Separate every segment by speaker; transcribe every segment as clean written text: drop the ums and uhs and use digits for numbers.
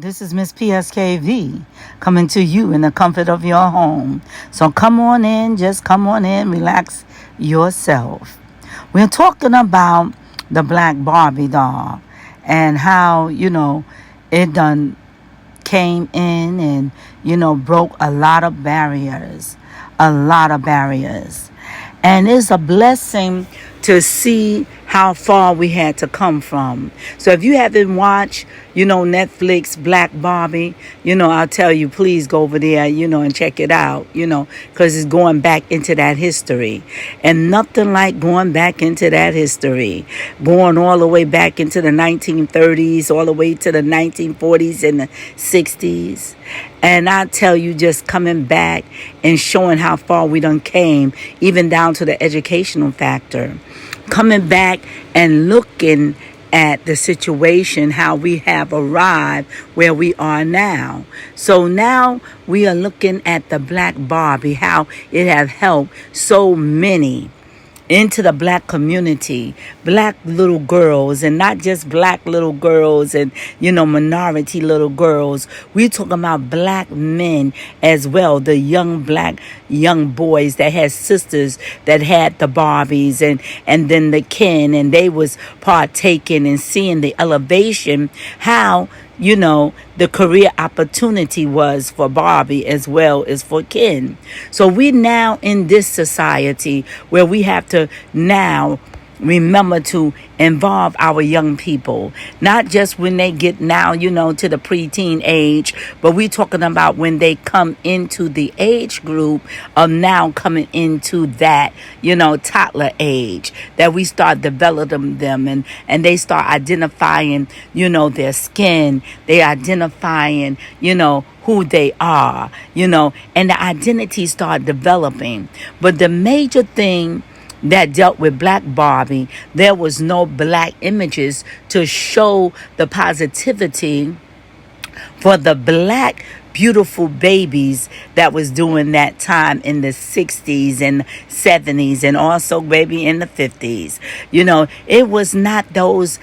Speaker 1: This is Miss PSKV coming to you in the comfort of your home. So come on in, just come on in, relax yourself. We're talking about the black Barbie doll and how, it done came in and, broke a lot of barriers. And it's a blessing to see how far we had to come from. So if you haven't watched, Netflix Black Barbie, I'll tell you, please go over there, and check it out, because it's going back into that history. And nothing like going back into that history, going all the way back into the 1930s, all the way to the 1940s and the 60s. And I tell you, just coming back and showing how far we done came, even down to the educational factor. Coming back and looking at the situation, how we have arrived where we are now. So now we are looking at the black Barbie, how it has helped so many into the black community, black little girls, and not just black little girls and, minority little girls. We're talking about black men as well, the young boys that had sisters that had the Barbies and then the Ken, and they was partaking and seeing the elevation, how the career opportunity was for Barbie as well as for Ken. So we now in this society where we have to now remember to involve our young people, not just when they get now, to the preteen age, but we're talking about when they come into the age group of now coming into that, toddler age, that we start developing them and they start identifying, their skin, they identifying, who they are, and the identity start developing. But the major thing that dealt with black Barbie, there was no black images to show the positivity for the black beautiful babies that was doing that time in the 60s and 70s and also maybe in the 50s. It was not those,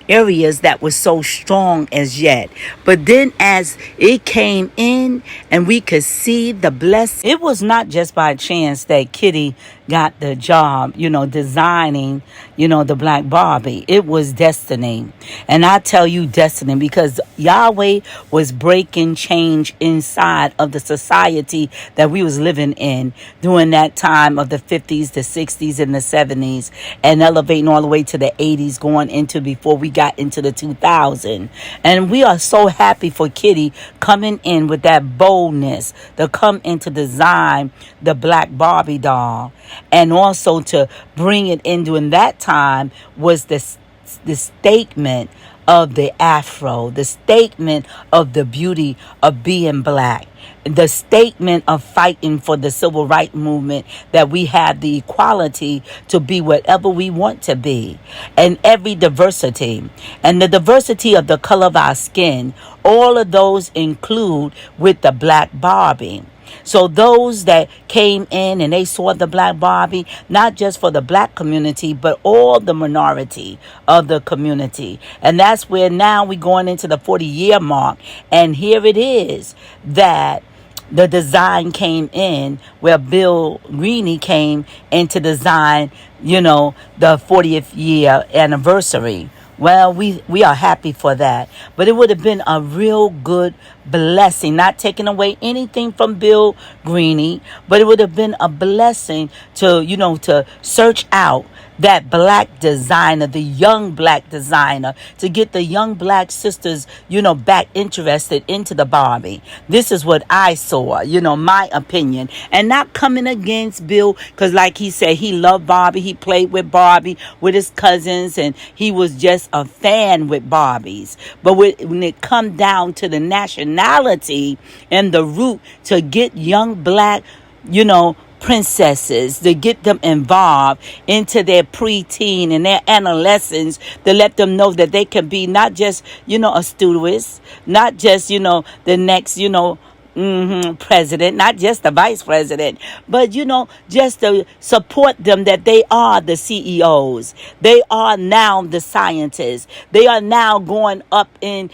Speaker 1: areas that was so strong as yet. But then as it came in and we could see the blessing, it was not just by chance that Kitty got the job, designing, the black Barbie. It was destiny. And I tell you destiny because Yahweh was breaking change inside of the society that we was living in during that time of the 50s, the 60s, and the 70s, and elevating all the way to the 80s, going into before we got into the 2000s. And we are so happy for Kitty coming in with that boldness to come into design the black Barbie doll. And also to bring it in during that time was the statement of the afro, the statement of the beauty of being black, the statement of fighting for the civil rights movement, that we have the equality to be whatever we want to be, and every diversity, and the diversity of the color of our skin. All of those include with the black Barbie. So those that came in and they saw the black Barbie, not just for the black community, but all the minority of the community. And that's where now we're going into the 40-year mark. And here it is that the design came in where Bill Greene came into design, the 40th year anniversary. Well, we are happy for that. But it would have been a real good blessing, not taking away anything from Bill Greene, but it would have been a blessing to, to search out that black designer, the young black designer, to get the young black sisters, back interested into the Barbie. This is what I saw, my opinion. And not coming against Bill, because like he said, he loved Barbie. He played with Barbie with his cousins, and he was just a fan with Barbies. But when it come down to the nationality and the root to get young black, princesses, to get them involved into their preteen and their adolescence, to let them know that they can be not just, a stewardess, not just, the next, president, not just the vice president, but just to support them that they are the CEOs. They are now the scientists. They are now going up in,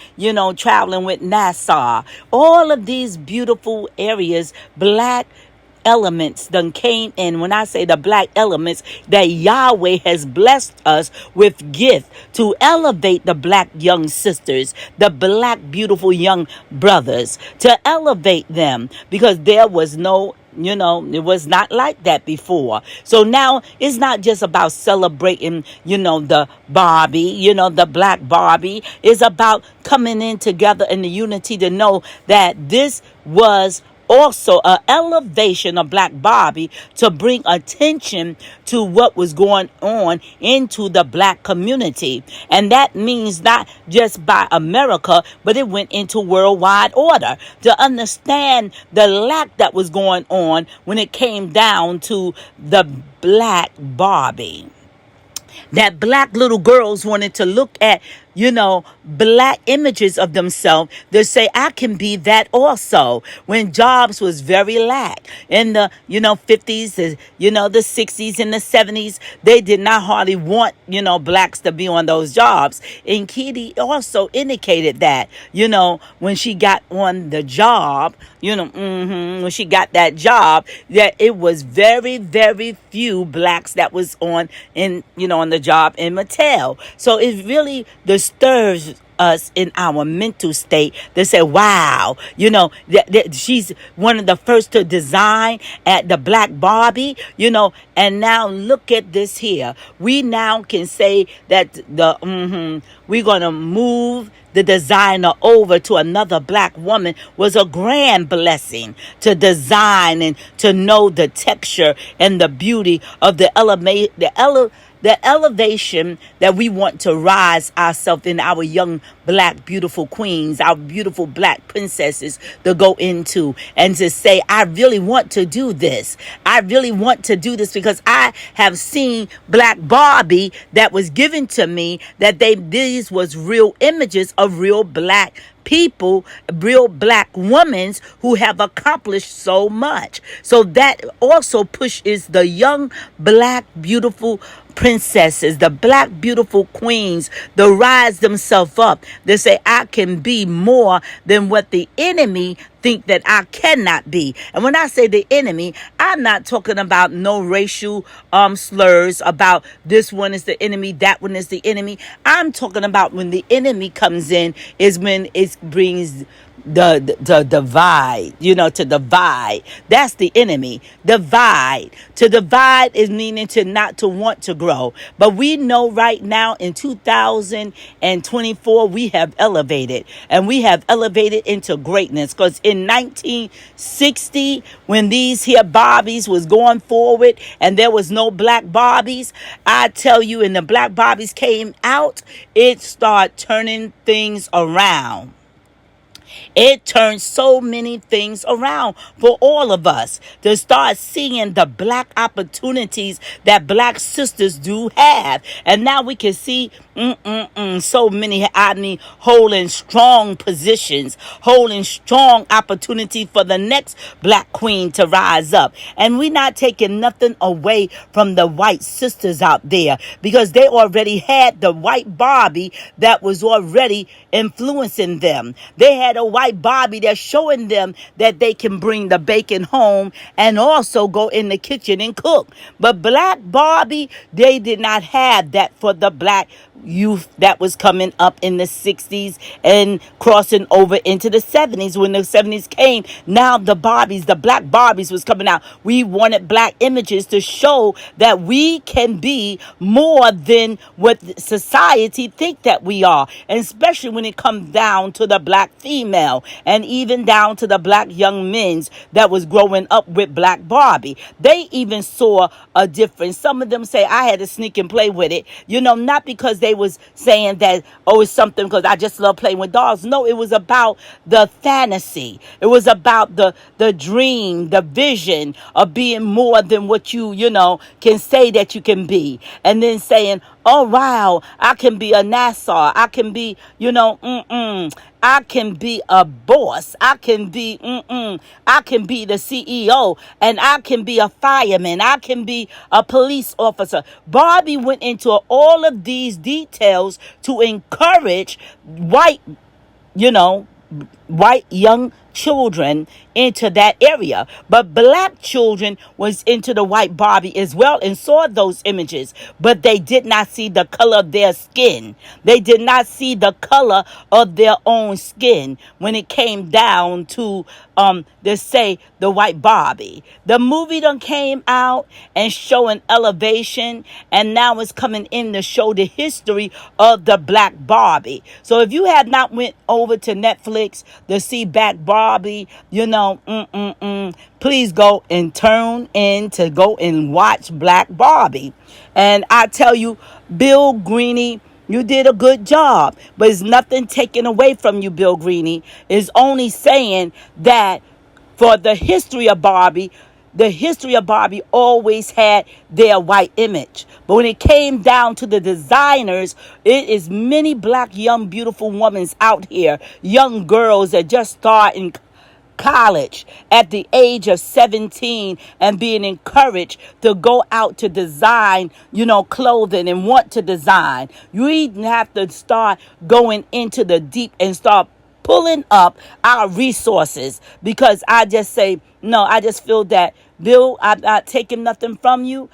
Speaker 1: traveling with NASA. All of these beautiful areas, black elements done came in. When I say the black elements, that Yahweh has blessed us with gift to elevate the black young sisters, the black beautiful young brothers, to elevate them, because there was no, it was not like that before. So now it's not just about celebrating, the Barbie, the black Barbie. It's about coming in together in the unity to know that this was also an elevation of black Barbie to bring attention to what was going on into the black community. And that means not just by America, but it went into worldwide order to understand the lack that was going on when it came down to the black Barbie. That black little girls wanted to look at, black images of themselves to say, I can be that also. When jobs was very lack in the, 50s, the 60s and the 70s, they did not hardly want, blacks to be on those jobs. And Kitty also indicated that, when she got on the job, when she got that job, that it was very, very few blacks that was on on the job in Mattel. So it really disturbs us in our mental state to say, wow, that she's one of the first to design at the black Barbie, and now look at this here. We now can say that we're going to move the designer over to another black woman was a grand blessing to design and to know the texture and the beauty of the elevation that we want to rise ourselves in, our young black beautiful queens, our beautiful black princesses, to go into and to say, I really want to do this. I really want to do this because I have seen black Barbie that was given to me, that these was real images of real black people, real black women who have accomplished so much. So that also pushes the young black beautiful princesses, the black beautiful queens, to rise themselves up. They say, I can be more than what the enemy think that I cannot be. And when I say the enemy, I'm not talking about no racial slurs about this one is the enemy, that one is the enemy. I'm talking about when the enemy comes in is when it brings the divide, to divide. That's the enemy. Divide. To divide is meaning to not to want to grow. But we know right now in 2024, we have elevated, and we have elevated into greatness. Because in 1960, when these here Barbies was going forward and there was no black Barbies, I tell you, and the black Barbies came out, it started turning things around. It turned so many things around for all of us to start seeing the black opportunities that black sisters do have. And now we can see so many, holding strong positions, holding strong opportunity for the next black queen to rise up. And we're not taking nothing away from the white sisters out there, because they already had the white Barbie that was already influencing them. They had a white Barbie that's showing them that they can bring the bacon home and also go in the kitchen and cook. But black Barbie, they did not have that for the black youth that was coming up in the 60s and crossing over into the 70s. When the 70s came, now the Barbies, the black Barbies was coming out. We wanted black images to show that we can be more than what society think that we are, and especially when it comes down to the black female and even down to the black young men that was growing up with black Barbie. They even saw a difference. Some of them say, I had to sneak and play with it, not because they was saying that, oh, it's something because I just love playing with dolls. No, it was about the fantasy. It was about the dream, the vision of being more than what you can say that you can be. And then saying, Oh wow, I can be a Nassau. I can be, I can be a boss. I can be the CEO, and I can be a fireman. I can be a police officer. Barbie went into all of these details to encourage white, you know, white young children into that area, but black children was into the white Barbie as well and saw those images, but they did not see the color of their skin. They did not see the color of their own skin when it came down to to say the white Barbie. The movie done came out and showing elevation, and now it's coming in to show the history of the black Barbie. So if you have not went over to Netflix to see Black Barbie, please go and turn in to go and watch Black Barbie. And I tell you, Bill Greeny, you did a good job, but it's nothing taken away from you, Bill Greeny. It's only saying that for the history of Barbie, always had their white image. But when it came down to the designers, it is many black, young, beautiful women out here, young girls that just start in college at the age of 17 and being encouraged to go out to design, clothing and want to design. You even have to start going into the deep and start pulling up our resources, because I just say, no, I just feel that, Bill, I'm not taking nothing from you,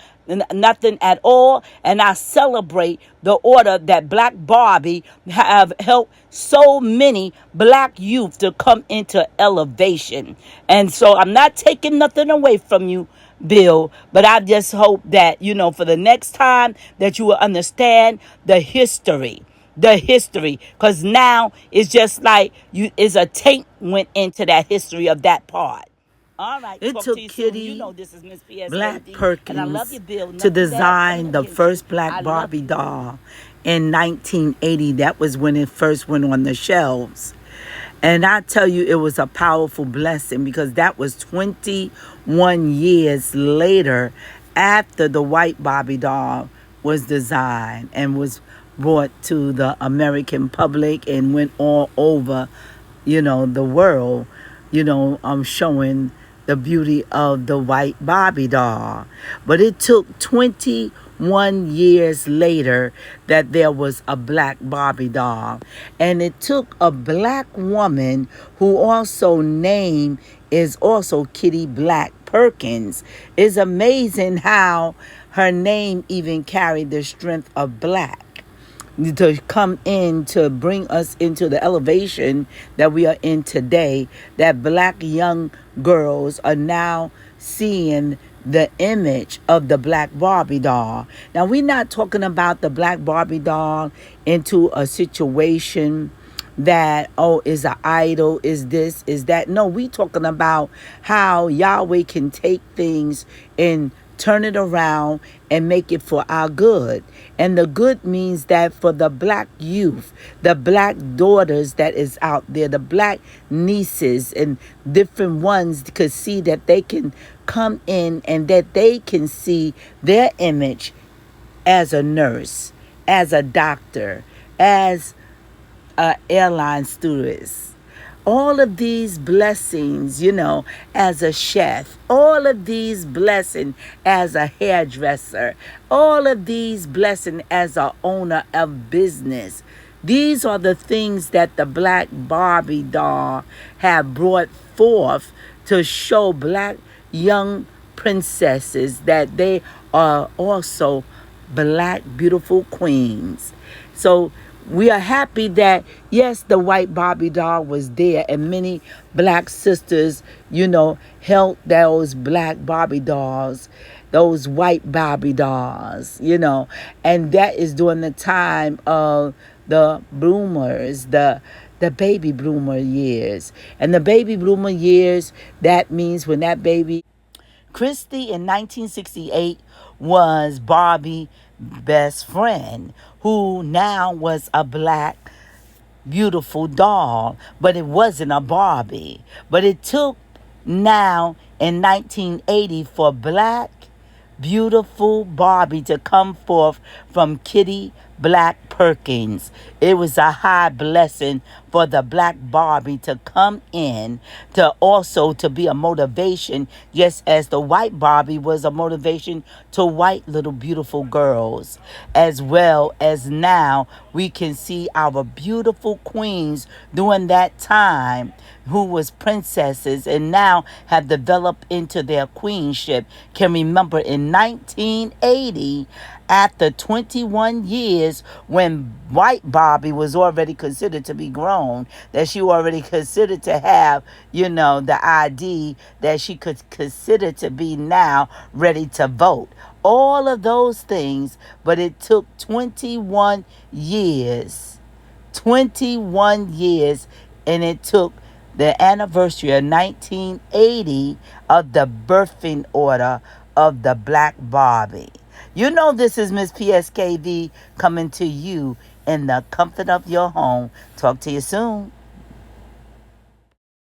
Speaker 1: nothing at all, and I celebrate the order that Black Barbie have helped so many black youth to come into elevation. And so I'm not taking nothing away from you, Bill, but I just hope that, for the next time that you will understand the history, because now it's just like is a tape went into that history of that part. All right, it took Kitty this is Miss Black Perkins and I love you, Bill. To design the first Black Barbie doll in 1980. That was when it first went on the shelves. And I tell you, it was a powerful blessing, because that was 21 years later after the white Barbie doll was designed and was brought to the American public and went all over, the world, showing the beauty of the white Barbie doll. But it took 21 years later that there was a black Barbie doll. And it took a black woman who also named is also Kitty Black Perkins. It's amazing how her name even carried the strength of black to come in to bring us into the elevation that we are in today, that black young girls are now seeing the image of the black Barbie doll. Now, we're not talking about the black Barbie doll into a situation that, is an idol, is this, is that. No, we talking about how Yahweh can take things and turn it around and make it for our good. And the good means that for the black youth, the black daughters that is out there, the black nieces and different ones could see that they can come in and that they can see their image as a nurse, as a doctor, as an airline stewardess. All of these blessings, as a chef, all of these blessings as a hairdresser, all of these blessings as an owner of business. These are the things that the black Barbie doll have brought forth to show black young princesses that they are also black beautiful queens. So we are happy that, yes, the white Barbie doll was there, and many black sisters, held those black Barbie dolls, those white Barbie dolls, and that is during the time of the bloomers, the baby bloomer years. And the baby bloomer years, that means when that baby Christy in 1968 was Barbie's best friend, who now was a black beautiful doll, but it wasn't a Barbie. But it took now in 1980 for black beautiful Barbie to come forth from Kitty Black Perkins. It was a high blessing for the Black Barbie to come in, to also to be a motivation, just as the white Barbie was a motivation to white little beautiful girls. As well as now we can see our beautiful queens during that time, who was princesses and now have developed into their queenship, can remember in 1980, after 21 years, when white Barbie was already considered to be grown, that she already considered to have, the ID, that she could consider to be now ready to vote. All of those things, but it took 21 years. 21 years, and it took the anniversary of 1980 of the birthing order of the Black Barbie. This is Miss PSKV coming to you in the comfort of your home. Talk to you soon.